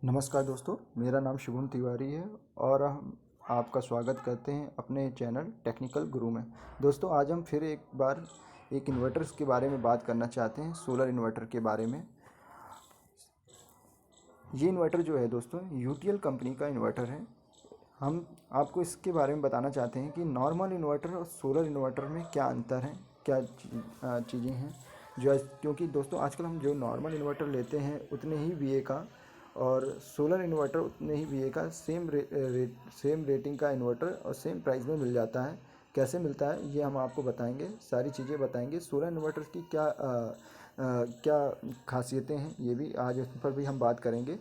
नमस्कार दोस्तों, मेरा नाम शुभम तिवारी है और हम आपका स्वागत करते हैं अपने चैनल टेक्निकल गुरु में। दोस्तों, आज हम फिर एक बार एक इन्वर्टर्स के बारे में बात करना चाहते हैं, सोलर इन्वर्टर के बारे में। ये इन्वर्टर जो है दोस्तों, यूटीएल कंपनी का इन्वर्टर है। हम आपको इसके बारे में बताना चाहते हैं कि नॉर्मल इन्वर्टर और सोलर इन्वर्टर में क्या अंतर है, क्या चीज़ें हैं क्योंकि दोस्तों आजकल हम जो नॉर्मल इन्वर्टर लेते हैं उतने ही वीए का और सोलर इन्वर्टर उतने ही वीए का सेम रेटिंग का इन्वर्टर और सेम प्राइस में मिल जाता है। कैसे मिलता है ये हम आपको बताएंगे, सारी चीज़ें बताएंगे। सोलर इन्वर्टर की क्या खासियतें हैं ये भी आज उस पर भी हम बात करेंगे।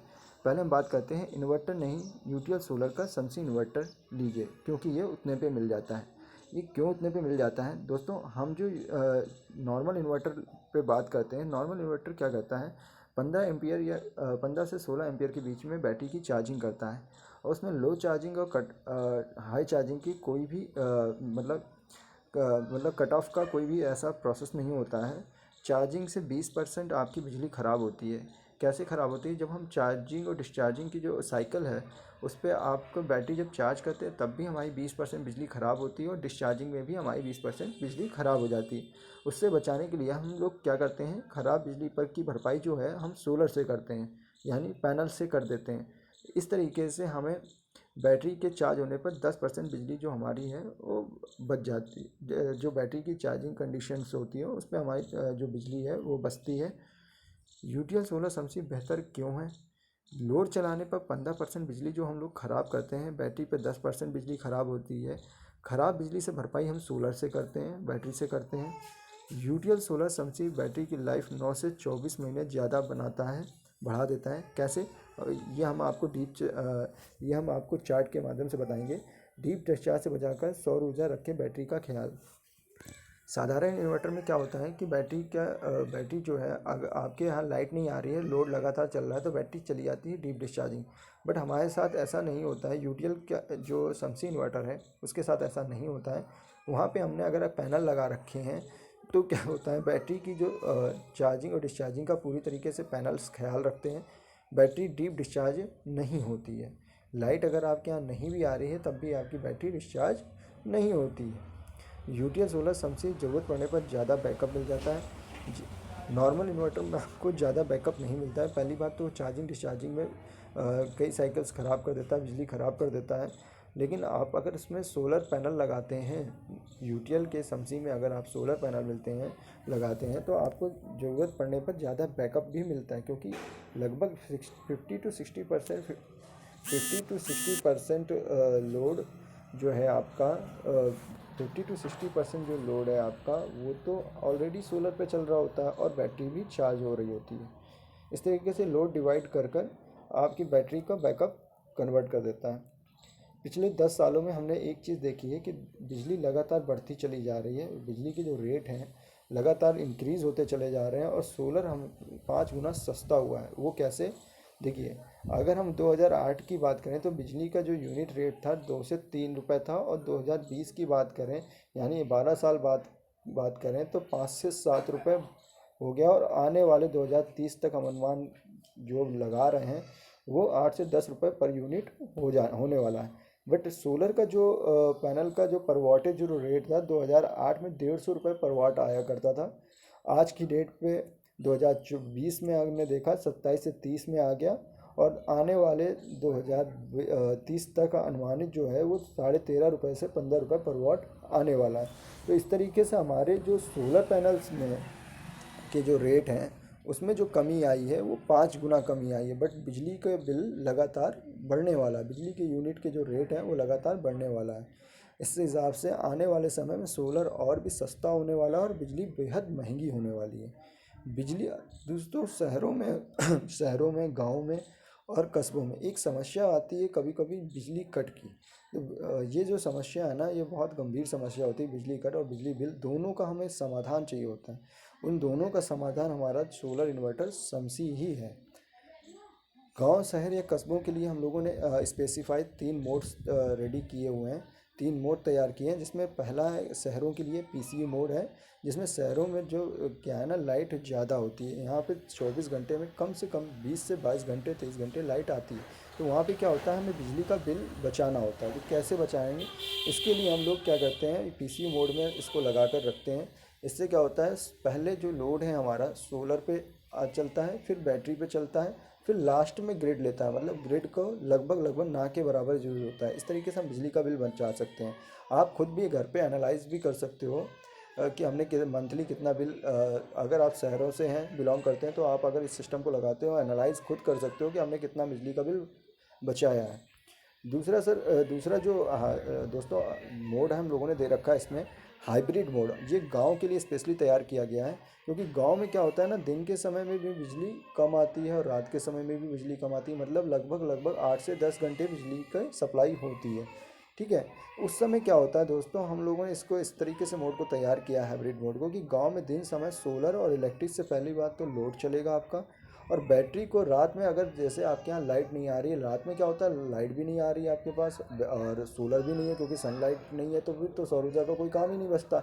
पहले हम बात करते हैं इन्वर्टर नहीं, यूटीएल सोलर का समसी इन्वर्टर लीजिए क्योंकि ये उतने पे मिल जाता है। ये क्यों उतने पे मिल जाता है दोस्तों? हम जो नॉर्मल इन्वर्टर पे बात करते हैं, नॉर्मल इन्वर्टर क्या करता है, 15 एम्पियर या 15 से 16 एम्पियर के बीच में बैटरी की चार्जिंग करता है और उसमें लो चार्जिंग और हाई चार्जिंग की कोई भी मतलब कट ऑफ का कोई भी ऐसा प्रोसेस नहीं होता है। चार्जिंग से 20% आपकी बिजली ख़राब होती है। कैसे ख़राब होती है? जब हम चार्जिंग और डिस्चार्जिंग की जो साइकिल है उस पर आपको बैटरी जब चार्ज करते हैं तब भी हमारी 20% बिजली ख़राब होती है और डिस्चार्जिंग में भी हमारी 20% बिजली ख़राब हो जाती है। उससे बचाने के लिए हम लोग क्या करते हैं, ख़राब बिजली पर की भरपाई जो है हम सोलर से करते हैं, यानी पैनल से कर देते हैं। इस तरीके से हमें बैटरी के चार्ज होने पर 10% बिजली जो हमारी है वो बच जाती है। जो बैटरी की चार्जिंग कंडीशंस होती है उस पर हमारी जो बिजली है वो बचती है। यूटीएल सोलर सबसे बेहतर क्यों है? लोड चलाने पर 15% बिजली जो हम लोग ख़राब करते हैं, बैटरी पे 10% बिजली ख़राब होती है। ख़राब बिजली से भरपाई हम सोलर से करते हैं, बैटरी से करते हैं। यूटीएल सोलर समसी बैटरी की लाइफ 9 से 24 महीने ज़्यादा बनाता है, बढ़ा देता है। कैसे? ये हम आपको चार्ट के माध्यम से बताएंगे। डीप डिस्चार्ज से बचाकर सौर ऊर्जा रखें बैटरी का ख्याल। साधारण इन्वर्टर में क्या होता है कि बैटरी जो है, अगर आपके यहाँ लाइट नहीं आ रही है, लोड लगातार चल रहा है तो बैटरी चली जाती है डीप डिस्चार्जिंग। बट हमारे साथ ऐसा नहीं होता है। यूटीएल का जो समसी इन्वर्टर है उसके साथ ऐसा नहीं होता है। वहाँ पे हमने अगर पैनल लगा रखे हैं तो क्या होता है, बैटरी की जो चार्जिंग और डिस्चार्जिंग का पूरी तरीके से पैनल्स ख्याल रखते हैं। बैटरी डीप डिस्चार्ज नहीं होती है। लाइट अगर आपके यहाँ नहीं भी आ रही है तब भी आपकी बैटरी डिस्चार्ज नहीं होती है। यूटीएल सोलर सबसे ज़रूरत पड़ने पर ज़्यादा बैकअप मिल जाता है। नॉर्मल इन्वर्टर में आपको ज़्यादा बैकअप नहीं मिलता है। पहली बात तो चार्जिंग डिस्चार्जिंग में कई साइकिल्स ख़राब कर देता है, बिजली ख़राब कर देता है। लेकिन आप अगर इसमें सोलर पैनल लगाते हैं, यूटीएल के समसी में अगर आप सोलर पैनल लगाते हैं तो आपको ज़रूरत पड़ने पर ज़्यादा बैकअप भी मिलता है क्योंकि लगभग 50 to 60% लोड जो है आपका 50 to 60% जो लोड है आपका वो तो ऑलरेडी सोलर पे चल रहा होता है और बैटरी भी चार्ज हो रही होती है। इस तरीके से लोड डिवाइड कर आपकी बैटरी का बैकअप कन्वर्ट कर देता है। पिछले 10 सालों में हमने एक चीज़ देखी है कि बिजली लगातार बढ़ती चली जा रही है। बिजली के जो रेट हैं लगातार इंक्रीज़ होते चले जा रहे हैं और सोलर हम 5 गुना सस्ता हुआ है। वो कैसे? देखिए, अगर हम 2008 की बात करें तो बिजली का जो यूनिट रेट था 2 से 3 रुपए था और 2020 की बात करें, यानी 12 साल बाद बात करें तो 5 से 7 रुपए हो गया और आने वाले 2030 तक हम अनुमान जो लगा रहे हैं वो 8 से 10 रुपए पर यूनिट होने वाला है। बट सोलर का जो पैनल का जो पर वाटेज जो रेट था 2008 में 150 रुपये पर वाट आया करता था। आज की डेट पे 2020 में हमने देखा 27 से 30 में आ गया और आने वाले 2030 तक अनुमानित जो है वो 13.5 रुपये से 15 रुपये पर वाट आने वाला है। तो इस तरीके से हमारे जो सोलर पैनल्स में के जो रेट हैं उसमें जो कमी आई है वो 5 गुना कमी आई है। बट बिजली का बिल लगातार बढ़ने वाला है, बिजली के यूनिट के जो रेट हैं वो लगातार बढ़ने वाला है। इस हिसाब से आने वाले समय में सोलर और भी सस्ता होने वाला है और बिजली बेहद महंगी होने वाली है। बिजली दोस्तों शहरों में, गाँव में और कस्बों में एक समस्या आती है कभी कभी बिजली कट की। तो ये जो समस्या है ना, ये बहुत गंभीर समस्या होती है। बिजली कट और बिजली बिल दोनों का हमें समाधान चाहिए होता है। उन दोनों का समाधान हमारा सोलर इन्वर्टर समसी ही है। गांव, शहर या कस्बों के लिए हम लोगों ने स्पेसिफाइड 3 मोड्स रेडी किए हुए हैं। 3 मोड तैयार किए हैं, जिसमें पहला है शहरों के लिए पीसीयू मोड है, जिसमें शहरों में जो क्या है ना लाइट ज़्यादा होती है, यहाँ पे 24 घंटे में कम से कम 20 से 22 घंटे 23 घंटे लाइट आती है। तो वहाँ पे क्या होता है, हमें बिजली का बिल बचाना होता है। तो कैसे बचाएंगे, इसके लिए हम लोग क्या करते हैं, पीसीयू मोड में इसको लगा कर रखते हैं। इससे क्या होता है, पहले जो लोड है हमारा सोलर पे चलता है, फिर बैटरी पे चलता है, फिर लास्ट में ग्रिड लेता है, मतलब ग्रिड को लगभग लगभग ना के बराबर यूज होता है। इस तरीके से हम बिजली का बिल बचा सकते हैं। आप खुद भी घर पे एनालाइज भी कर सकते हो कि हमने मंथली कितना बिल, अगर आप शहरों से हैं बिलोंग करते हैं तो आप अगर इस सिस्टम को लगाते हो एनालाइज खुद कर सकते हो कि हमने कितना बिजली का बिल बचाया है। दूसरा सर, दूसरा जो दोस्तों मोड हम लोगों ने दे रखा है इसमें, हाइब्रिड मोड। ये गांव के लिए स्पेशली तैयार किया गया है, क्योंकि गांव में क्या होता है ना, दिन के समय में भी बिजली कम आती है और रात के समय में भी बिजली कम आती है, मतलब लगभग लगभग 8 से 10 घंटे बिजली की सप्लाई होती है। ठीक है। उस समय क्या होता है दोस्तों, हम लोगों ने इसको इस तरीके से मोड को तैयार किया है हाइब्रिड मोड को, कि गांव में दिन समय सोलर और इलेक्ट्रिक से पहली बात तो लोड चलेगा आपका, और बैटरी को रात में, अगर जैसे आपके यहाँ लाइट नहीं आ रही है, रात में क्या होता है लाइट भी नहीं आ रही है आपके पास और सोलर भी नहीं है, क्योंकि सनलाइट नहीं है, तो फिर तो सौर ऊर्जा का कोई काम ही नहीं बचता।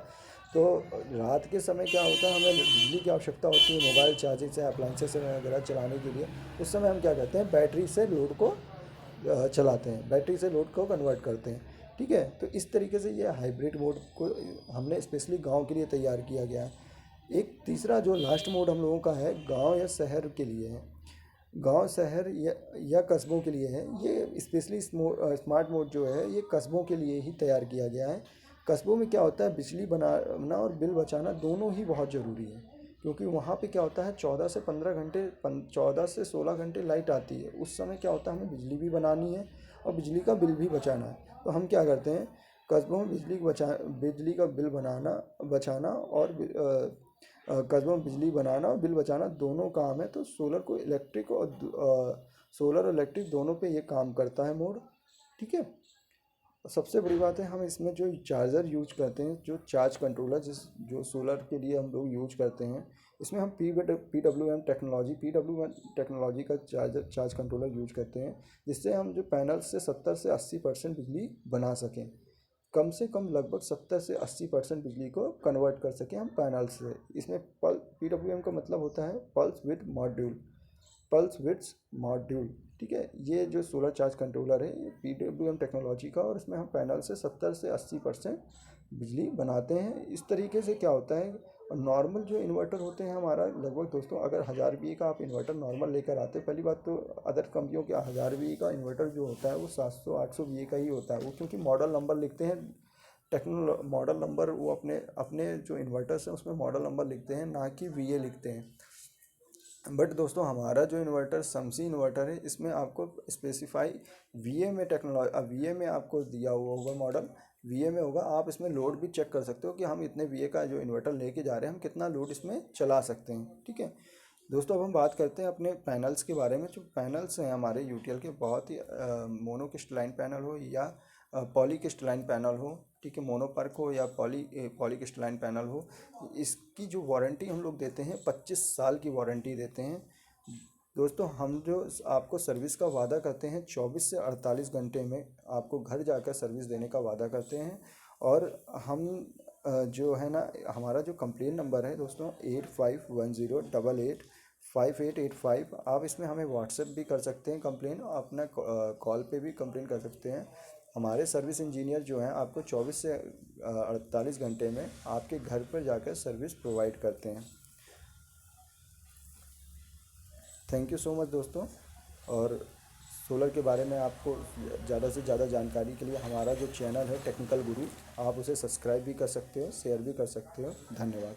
तो रात के समय क्या होता है, हमें बिजली की आवश्यकता होती है मोबाइल चार्जिंग से, अप्लाइंसेस वगैरह चलाने के लिए। उस समय हम क्या करते हैं, बैटरी से लोड को चलाते हैं, बैटरी से लोड को कन्वर्ट करते हैं। ठीक है। तो इस तरीके से ये हाइब्रिड मोड को हमने स्पेशली गांव के लिए तैयार किया गया है। एक तीसरा जो लास्ट मोड हम लोगों का है, गांव या शहर के लिए है, गांव शहर या कस्बों के लिए है। ये स्पेशली स्मार्ट मोड जो है ये कस्बों के लिए ही तैयार किया गया है। कस्बों में क्या होता है, बिजली बनाना और बिल बचाना दोनों ही बहुत ज़रूरी है, क्योंकि वहाँ पे क्या होता है 14 से 15 घंटे 14 से 16 घंटे लाइट आती है। उस समय क्या होता है, हमें बिजली भी बनानी है और बिजली का बिल भी बचाना है। तो हम क्या करते हैं, कस्बों में बिजली का बिल बचाना और कस्बों में बिजली बनाना और बिल बचाना दोनों काम है। तो सोलर और इलेक्ट्रिक दोनों पे ये काम करता है मोड। ठीक है। सबसे बड़ी बात है, हम इसमें जो चार्जर यूज करते हैं, जो चार्ज कंट्रोलर जो सोलर के लिए हम लोग यूज करते हैं, इसमें हम पी डब्ल्यू एम टेक्नोलॉजी का चार्ज कंट्रोलर यूज करते हैं, जिससे हम जो पैनल से 70 से 80% बिजली बना सकें, कम से कम लगभग 70 से 80% बिजली को कन्वर्ट कर सकें हम पैनल से। इसमें पी डब्ल्यू एम का मतलब होता है पल्स विड्थ मॉड्यूल। ठीक है। ये जो सोलर चार्ज कंट्रोलर है ये पी टेक्नोलॉजी का, और इसमें हम पैनल से 70 से 80% बिजली बनाते हैं। इस तरीके से क्या होता है, और नॉर्मल जो इन्वर्टर होते हैं हमारा, लगभग दोस्तों अगर 1000 वी का आप इन्वर्टर नॉर्मल लेकर आते हैं, पहली बात तो अदर कंपनियों के 1000 वी का इन्वर्टर जो होता है वो 700-800 वी का ही होता है। वो क्योंकि मॉडल नंबर लिखते हैं, मॉडल नंबर, वो अपने अपने जो इन्वर्टर्स हैं उसमें मॉडल नंबर लिखते हैं, ना कि वी लिखते हैं। बट दोस्तों हमारा जो इन्वर्टर समसी इन्वर्टर है, इसमें आपको स्पेसिफाई वी ए में आपको दिया हुआ होगा मॉडल, वी में होगा। आप इसमें लोड भी चेक कर सकते हो कि हम इतने वी का जो इन्वर्टर लेके जा रहे हैं हम कितना लोड इसमें चला सकते हैं। ठीक है। दोस्तों अब हम बात करते हैं अपने पैनल्स के बारे में। जो पैनल्स हैं हमारे यूटीएल के, बहुत ही मोनोक्रिस्टलाइन पैनल हो या पॉलीक्रिस्टलाइन पैनल हो, ठीक है, मोनोपर्क हो या पॉलीक्रिस्टलाइन पैनल हो, इसकी जो वारंटी हम लोग देते हैं 25 साल की वारंटी देते हैं। दोस्तों हम जो आपको सर्विस का वादा करते हैं 24 से 48 घंटे में आपको घर जाकर सर्विस देने का वादा करते हैं। और हम जो है ना, हमारा जो कंप्लेन नंबर है दोस्तों 8510885885, आप इसमें हमें व्हाट्सएप भी कर सकते हैं कंप्लेन, अपना कॉल पे भी कंप्लेन कर सकते हैं। हमारे सर्विस इंजीनियर जो हैं आपको 24 से 48 घंटे में आपके घर पर जाकर सर्विस प्रोवाइड करते हैं। थैंक यू सो मच दोस्तों। और सोलर के बारे में आपको ज़्यादा से ज़्यादा जानकारी के लिए हमारा जो चैनल है टेक्निकल गुरु, आप उसे सब्सक्राइब भी कर सकते हो, शेयर भी कर सकते हो। धन्यवाद।